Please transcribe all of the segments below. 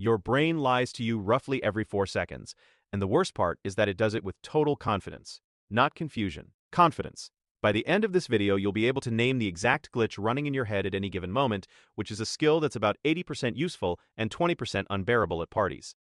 Your brain lies to you roughly every 4 seconds, and the worst part is that it does it with total confidence. Not confusion. Confidence. By the end of this video, you'll be able to name the exact glitch running in your head at any given moment, which is a skill that's about 80% useful and 20% unbearable at parties.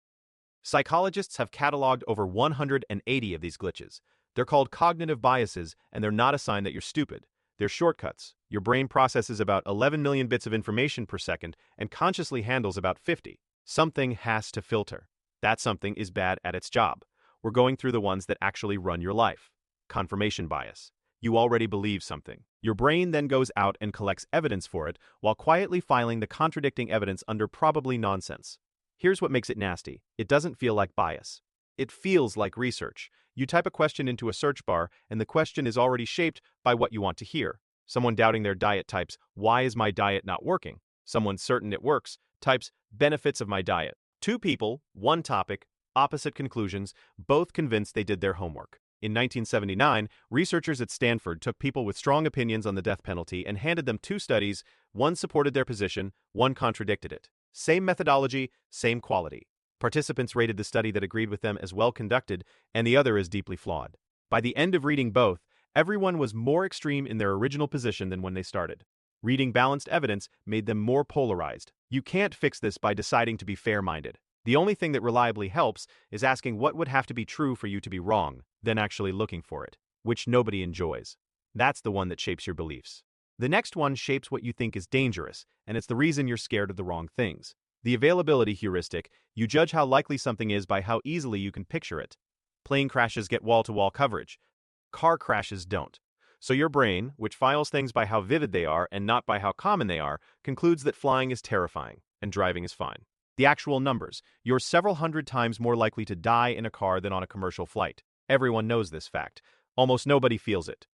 Psychologists have cataloged over 180 of these glitches. They're called cognitive biases, and they're not a sign that you're stupid. They're shortcuts. Your brain processes about 11 million bits of information per second and consciously handles about 50. Something has to filter. That something is bad at its job. We're going through the ones that actually run your life. Confirmation bias. You already believe something. Your brain then goes out and collects evidence for it while quietly filing the contradicting evidence under probably nonsense. Here's what makes it nasty. It doesn't feel like bias. It feels like research. You type a question into a search bar, and the question is already shaped by what you want to hear. Someone doubting their diet types, "Why is my diet not working?" Someone certain it works types, "Benefits of my diet." Two people, one topic, opposite conclusions, both convinced they did their homework. In 1979, researchers at Stanford took people with strong opinions on the death penalty and handed them two studies. One supported their position, one contradicted it. Same methodology, same quality. Participants rated the study that agreed with them as well conducted, and the other as deeply flawed. By the end of reading both, everyone was more extreme in their original position than when they started. Reading balanced evidence made them more polarized. You can't fix this by deciding to be fair-minded. The only thing that reliably helps is asking what would have to be true for you to be wrong, then actually looking for it, which nobody enjoys. That's the one that shapes your beliefs. The next one shapes what you think is dangerous, and it's the reason you're scared of the wrong things. The availability heuristic. You judge how likely something is by how easily you can picture it. Plane crashes get wall-to-wall coverage. Car crashes don't. So your brain, which files things by how vivid they are and not by how common they are, concludes that flying is terrifying and driving is fine. The actual numbers. You're several hundred times more likely to die in a car than on a commercial flight. Everyone knows this fact. Almost nobody feels it.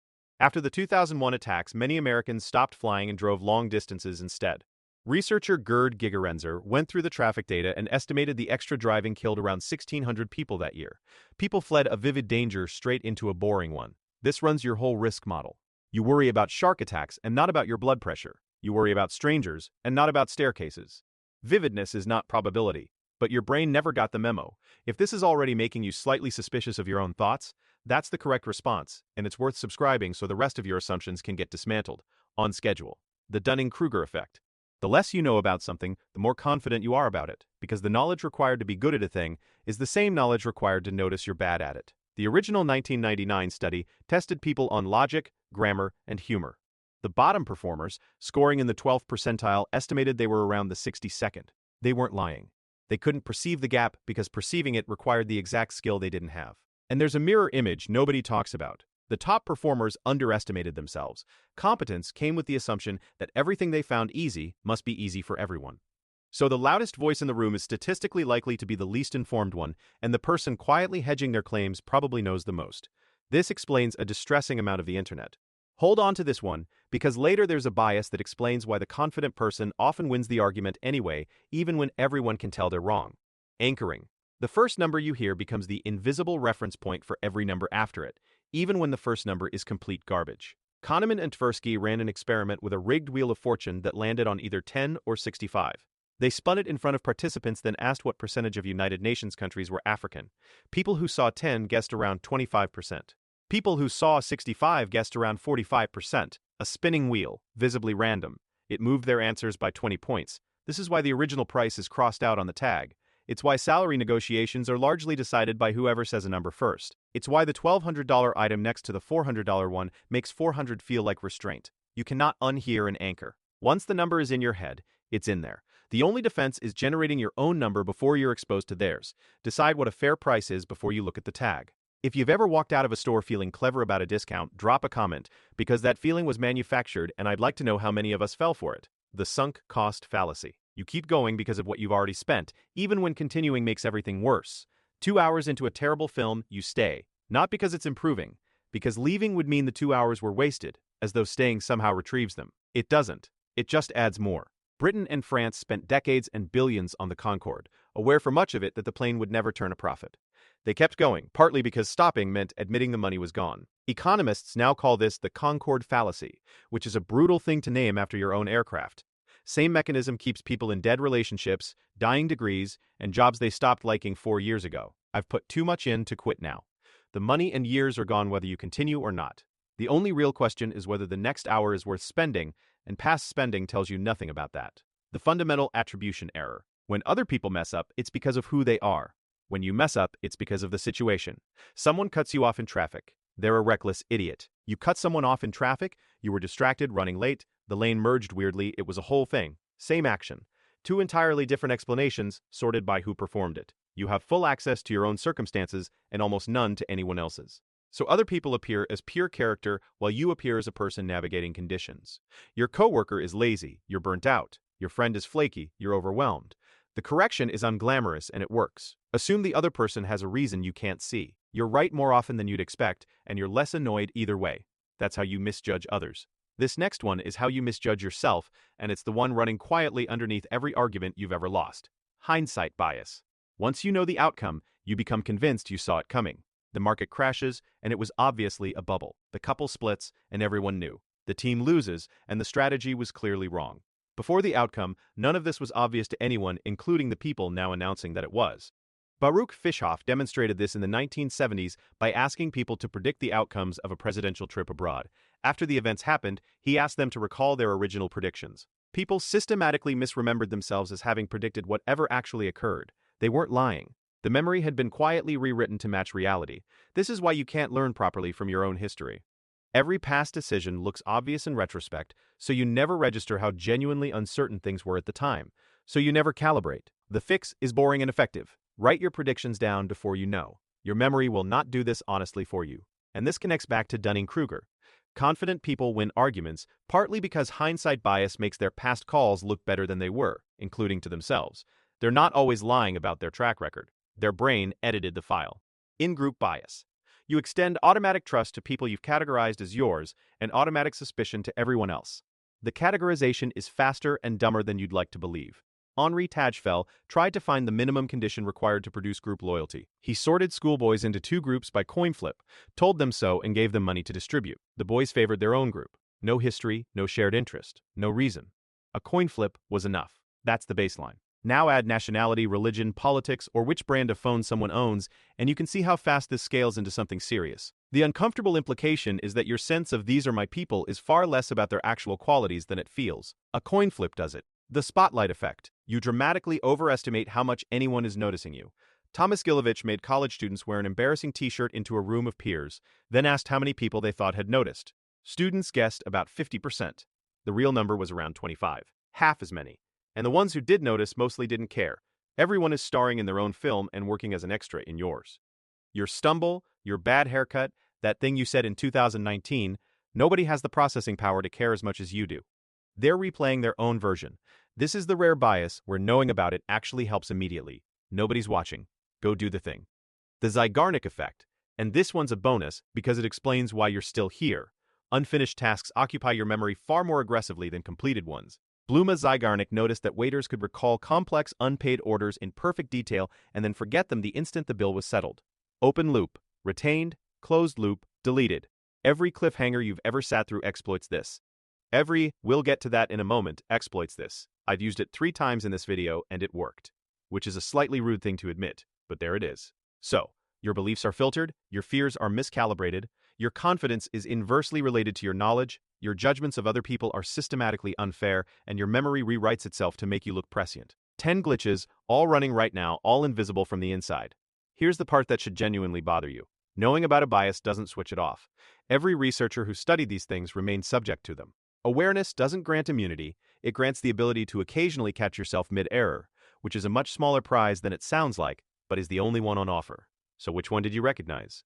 After the 2001 attacks, many Americans stopped flying and drove long distances instead. Researcher Gerd Gigerenzer went through the traffic data and estimated the extra driving killed around 1,600 people that year. People fled a vivid danger straight into a boring one. This runs your whole risk model. You worry about shark attacks and not about your blood pressure. You worry about strangers and not about staircases. Vividness is not probability, but your brain never got the memo. If this is already making you slightly suspicious of your own thoughts, that's the correct response, and it's worth subscribing so the rest of your assumptions can get dismantled. On schedule. The Dunning-Kruger effect. The less you know about something, the more confident you are about it, because the knowledge required to be good at a thing is the same knowledge required to notice you're bad at it. The original 1999 study tested people on logic, grammar, and humor. The bottom performers, scoring in the 12th percentile, estimated they were around the 62nd. They weren't lying. They couldn't perceive the gap because perceiving it required the exact skill they didn't have. And there's a mirror image nobody talks about. The top performers underestimated themselves. Competence came with the assumption that everything they found easy must be easy for everyone. So the loudest voice in the room is statistically likely to be the least informed one, and the person quietly hedging their claims probably knows the most. This explains a distressing amount of the internet. Hold on to this one, because later there's a bias that explains why the confident person often wins the argument anyway, even when everyone can tell they're wrong. Anchoring. The first number you hear becomes the invisible reference point for every number after it, even when the first number is complete garbage. Kahneman and Tversky ran an experiment with a rigged wheel of fortune that landed on either 10 or 65. They spun it in front of participants, then asked what percentage of United Nations countries were African. People who saw 10 guessed around 25%. People who saw 65 guessed around 45%. A spinning wheel, visibly random. It moved their answers by 20 points. This is why the original price is crossed out on the tag. It's why salary negotiations are largely decided by whoever says a number first. It's why the $1,200 item next to the $400 one makes $400 feel like restraint. You cannot unhear an anchor. Once the number is in your head, it's in there. The only defense is generating your own number before you're exposed to theirs. Decide what a fair price is before you look at the tag. If you've ever walked out of a store feeling clever about a discount, drop a comment, because that feeling was manufactured and I'd like to know how many of us fell for it. The sunk cost fallacy. You keep going because of what you've already spent, even when continuing makes everything worse. 2 hours into a terrible film, you stay. Not because it's improving, because leaving would mean the 2 hours were wasted, as though staying somehow retrieves them. It doesn't. It just adds more. Britain and France spent decades and billions on the Concorde, aware for much of it that the plane would never turn a profit. They kept going, partly because stopping meant admitting the money was gone. Economists now call this the Concorde fallacy, which is a brutal thing to name after your own aircraft. Same mechanism keeps people in dead relationships, dying degrees, and jobs they stopped liking 4 years ago. I've put too much in to quit now. The money and years are gone whether you continue or not. The only real question is whether the next hour is worth spending, and past spending tells you nothing about that. The fundamental attribution error. When other people mess up, it's because of who they are. When you mess up, it's because of the situation. Someone cuts you off in traffic. They're a reckless idiot. You cut someone off in traffic, you were distracted, running late, the lane merged weirdly, it was a whole thing. Same action. Two entirely different explanations, sorted by who performed it. You have full access to your own circumstances and almost none to anyone else's. So other people appear as pure character while you appear as a person navigating conditions. Your coworker is lazy, you're burnt out. Your friend is flaky, you're overwhelmed. The correction is unglamorous and it works. Assume the other person has a reason you can't see. You're right more often than you'd expect, and you're less annoyed either way. That's how you misjudge others. This next one is how you misjudge yourself, and it's the one running quietly underneath every argument you've ever lost. Hindsight bias. Once you know the outcome, you become convinced you saw it coming. The market crashes, and it was obviously a bubble. The couple splits, and everyone knew. The team loses, and the strategy was clearly wrong. Before the outcome, none of this was obvious to anyone, including the people now announcing that it was. Baruch Fischoff demonstrated this in the 1970s by asking people to predict the outcomes of a presidential trip abroad. After the events happened, he asked them to recall their original predictions. People systematically misremembered themselves as having predicted whatever actually occurred. They weren't lying. The memory had been quietly rewritten to match reality. This is why you can't learn properly from your own history. Every past decision looks obvious in retrospect, so you never register how genuinely uncertain things were at the time. So you never calibrate. The fix is boring and effective. Write your predictions down before you know. Your memory will not do this honestly for you. And this connects back to Dunning-Kruger. Confident people win arguments, partly because hindsight bias makes their past calls look better than they were, including to themselves. They're not always lying about their track record. Their brain edited the file. In-group bias. You extend automatic trust to people you've categorized as yours and automatic suspicion to everyone else. The categorization is faster and dumber than you'd like to believe. Henri Tajfel tried to find the minimum condition required to produce group loyalty. He sorted schoolboys into two groups by coin flip, told them so, and gave them money to distribute. The boys favored their own group. No history, no shared interest, no reason. A coin flip was enough. That's the baseline. Now add nationality, religion, politics, or which brand of phone someone owns, and you can see how fast this scales into something serious. The uncomfortable implication is that your sense of these are my people is far less about their actual qualities than it feels. A coin flip does it. The spotlight effect. You dramatically overestimate how much anyone is noticing you. Thomas Gilovich made college students wear an embarrassing t-shirt into a room of peers, then asked how many people they thought had noticed. Students guessed about 50%. The real number was around 25. Half as many. And the ones who did notice mostly didn't care. Everyone is starring in their own film and working as an extra in yours. Your stumble, your bad haircut, that thing you said in 2019, nobody has the processing power to care as much as you do. They're replaying their own version. This is the rare bias where knowing about it actually helps immediately. Nobody's watching. Go do the thing. The Zeigarnik effect. And this one's a bonus because it explains why you're still here. Unfinished tasks occupy your memory far more aggressively than completed ones. Bluma Zeigarnik noticed that waiters could recall complex, unpaid orders in perfect detail and then forget them the instant the bill was settled. Open loop. Retained. Closed loop. Deleted. Every cliffhanger you've ever sat through exploits this. Every "we'll get to that in a moment" exploits this. I've used it 3 times in this video and it worked. Which is a slightly rude thing to admit, but there it is. So, your beliefs are filtered, your fears are miscalibrated, your confidence is inversely related to your knowledge, your judgments of other people are systematically unfair, and your memory rewrites itself to make you look prescient. 10 glitches, all running right now, all invisible from the inside. Here's the part that should genuinely bother you. Knowing about a bias doesn't switch it off. Every researcher who studied these things remains subject to them. Awareness doesn't grant immunity, it grants the ability to occasionally catch yourself mid-error, which is a much smaller prize than it sounds like, but is the only one on offer. So which one did you recognize?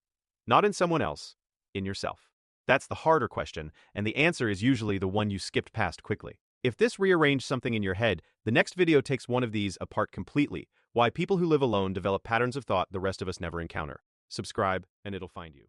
Not in someone else, in yourself. That's the harder question, and the answer is usually the one you skipped past quickly. If this rearranged something in your head, the next video takes one of these apart completely, why people who live alone develop patterns of thought the rest of us never encounter. Subscribe, and it'll find you.